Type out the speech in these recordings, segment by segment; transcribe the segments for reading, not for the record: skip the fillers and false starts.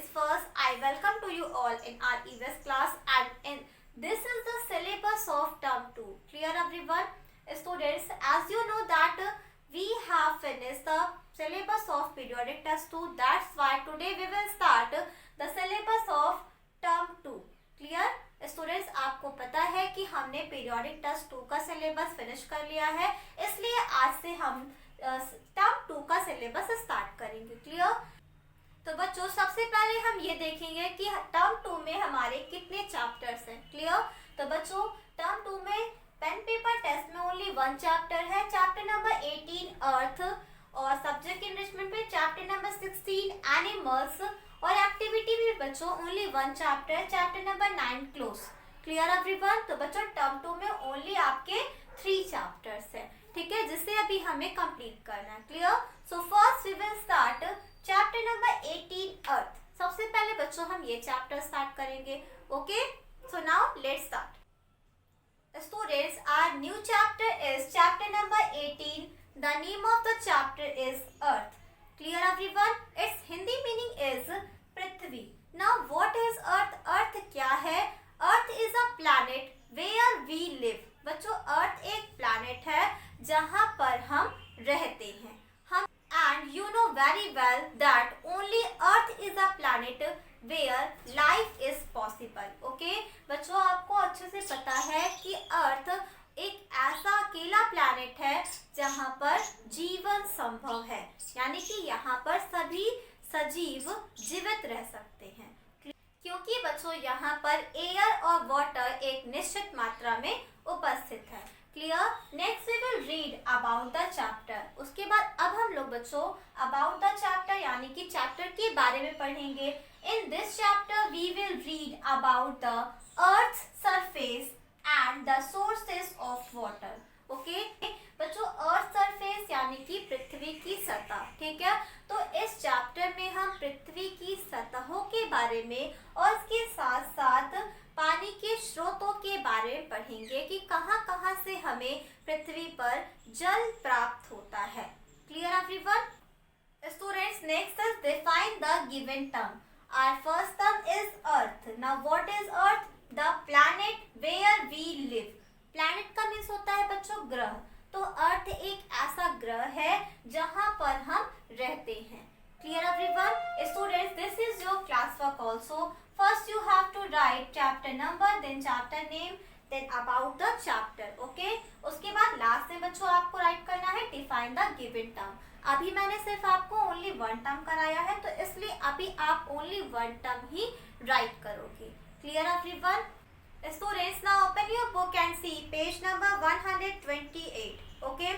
students, first I welcome to you all in our EVS class and this is the syllabus of term 2. Clear everyone? Students, as you know that we have finished the syllabus of periodic test 2. That's why today we will start the syllabus of term 2. Clear? Students, आपको पता है कि हमने periodic test 2 का syllabus finish कर लिया है, इसलिए आज से हम टर्म 2 का सिलेबस स्टार्ट करेंगे। क्लियर? तो बच्चों, सबसे पहले हम ये देखेंगे कि टर्म 2 में हमारे कितने चैप्टर्स हैं। क्लियर? तो बच्चों, टर्म 2 में पेन पेपर टेस्ट में ओनली 1 चैप्टर है, चैप्टर नंबर 18 अर्थ, और सब्जेक्ट इनरिचमेंट में चैप्टर नंबर 16 एनिमल्स, और एक्टिविटी भी बच्चों only 1 chapter, chapter number 9 close. Clear everyone? तो बच्चों, टर्म 2 में ओनली आपके 3 चैप्टर्स है, ठीक है, जिसे अभी हमें कंप्लीट करना है। Clear? So first we will start chapter number 18 earth. सबसे पहले बच्चों हम ये चैप्टर स्टार्ट करेंगे। Okay, so now let's start. Students, our new chapter is chapter number 18। The name of the chapter is earth. Clear everyone? It's Hindi meaning is पृथ्वी। Now what is earth? Earth क्या है? Earth is a planet where we live. बच्चों, earth एक planet है जहां पर हम रहते हैं। हम and you know very well that only Earth is a planet where life is possible. Okay बच्चों, आपको अच्छे से पता है कि अर्थ एक ऐसा अकेला प्लैनेट है जहां पर जीवन संभव है, यानी कि यहाँ पर सभी सजीव जीवित रह सकते हैं, क्योंकि बच्चों यहाँ पर एयर और वाटर एक निश्चित मात्रा में उपस्थित है। Clear? Next we will read about the chapter. उसके बाद अब हम लोग बच्चों अबाउट द चैप्टर यानी कि चैप्टर के बारे में पढ़ेंगे। In this chapter we will read about the earth surface and the sources of water. Okay बच्चों, अर्थ सरफेस यानी कि पृथ्वी की सतह, ठीक है। तो इस चैप्टर में हम पृथ्वी की सतहों के बारे में और इसके साथ साथ पानी के स्रोतों के बारे में पढ़ेंगे कि कहाँ कहाँ से हमें पृथ्वी पर जल प्राप्त होता है। Clear everyone? Students, next is define the given term. Our first term is earth. Now what is earth? The planet where we live. Planet का मीन्स होता है बच्चों ग्रह। तो अर्थ एक ऐसा ग्रह है जहां पर हम रहते हैं। Clear everyone? Students, this is your class work also. First you have to write chapter number, then chapter name, then about the chapter. Okay, उसके बाद लास्ट में बच्चों आपको राइट करना है डिफाइन द गिवन टर्म। अभी मैंने सिर्फ आपको ओनली 1 टर्म कराया है, तो इसलिए अभी आप ओनली 1 टर्म ही राइट करोगे। Clear everyone? Students, now open your book and see page number 128. Okay?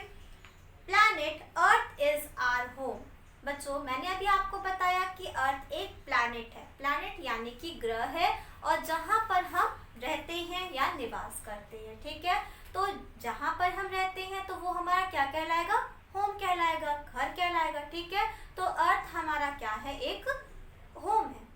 Planet Earth is our home. बच्चों, मैंने अभी आपको बताया कि अर्थ एक प्लैनेट है। प्लैनेट यानी कि ग्रह है और जहाँ पर हम रहते हैं या निवास करते हैं, ठीक है। तो जहाँ पर हम रहते हैं तो वो हमारा क्या कहलाएगा? होम कहलाएगा, घर कहलाएगा, ठीक है। तो अर्थ हमारा क्या है? एक होम है।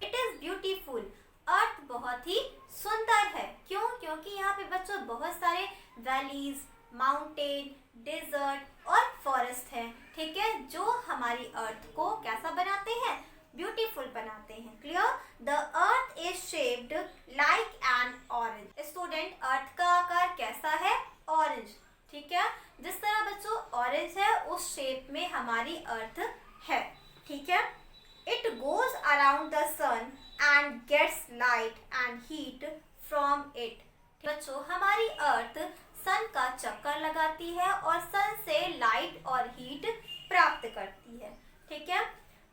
It is beautiful. अर्थ बहुत ही सुंदर है। क्यों? क्योंकि यहाँ पे बच्चों बहुत सारे वैलीज, माउंटेन, डेजर्ट और फॉरेस्ट है, ठीक है, जो हमारी अर्थ को कैसा बनाते हैं? ब्यूटीफुल बनाते हैं। Clear? The earth is shaped like an orange. Student, earth का आकार कैसा है? ऑरेंज, ठीक है। जिस तरह बच्चों ऑरेंज है उस शेप में हमारी अर्थ है, ठीक है। It goes around the sun and gets light and heat from it। बच्चों, हमारी अर्थ सन का चक्कर लगाती है और सन से लाइट और हीट प्राप्त करती है, ठीक है।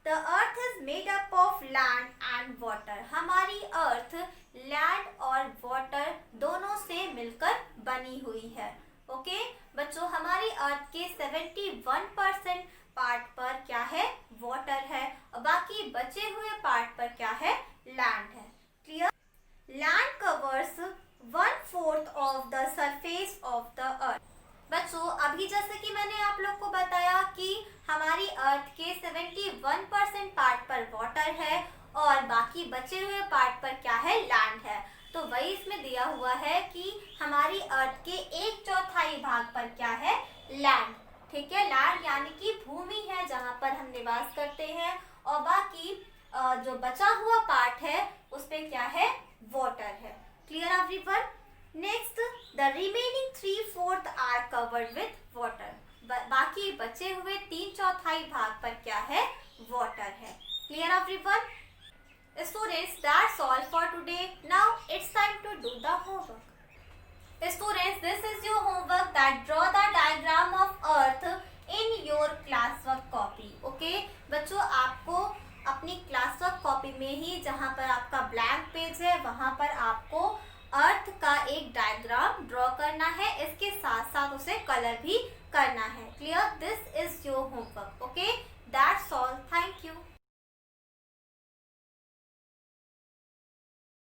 The earth is made up of land and water। हमारी अर्थ लैंड और वाटर दोनों से मिलकर बनी हुई है। ओके बच्चों, हमारी अर्थ के 71% पार्ट पर क्या है? वाटर है, और बाकी बचे हुए पार्ट पर क्या है? लैंड है। Clear? Land covers 1/4 of the surface of the earth. बच्चों, अभी जैसे कि मैंने आप लोग को बताया कि हमारी अर्थ के 71% पार्ट पर वाटर है और बाकी बचे हुए पार्ट पर क्या है? लैंड है। तो वही इसमें दिया हुआ है कि हमारी अर्थ के 1/4 भाग पर क्या है? लैंड, ठीक है। लैंड यानी कि भूमि है जहाँ पर हम निवास करते हैं, और बाकी जो बचा हुआ पार्ट है उस पे क्या है, वाटर है। Clear everyone? Next, the remaining 3/4 are covered with water. बाकी बचे हुए 3/4 भाग पर क्या है, वाटर है। Clear everyone? Students, that's all for today. Now it's time to do the homework. Students, this is your homework, that draw the diagram of earth in your classwork copy. Okay? बच्चों, आपको अपनी classwork copy में ही, जहाँ पर आपका blank page है, वहाँ पर आपको अर्थ का एक डायग्राम ड्रॉ करना है। इसके साथ साथ उसे कलर भी करना है। Clear? This is your homework. Okay, that's all. Thank you.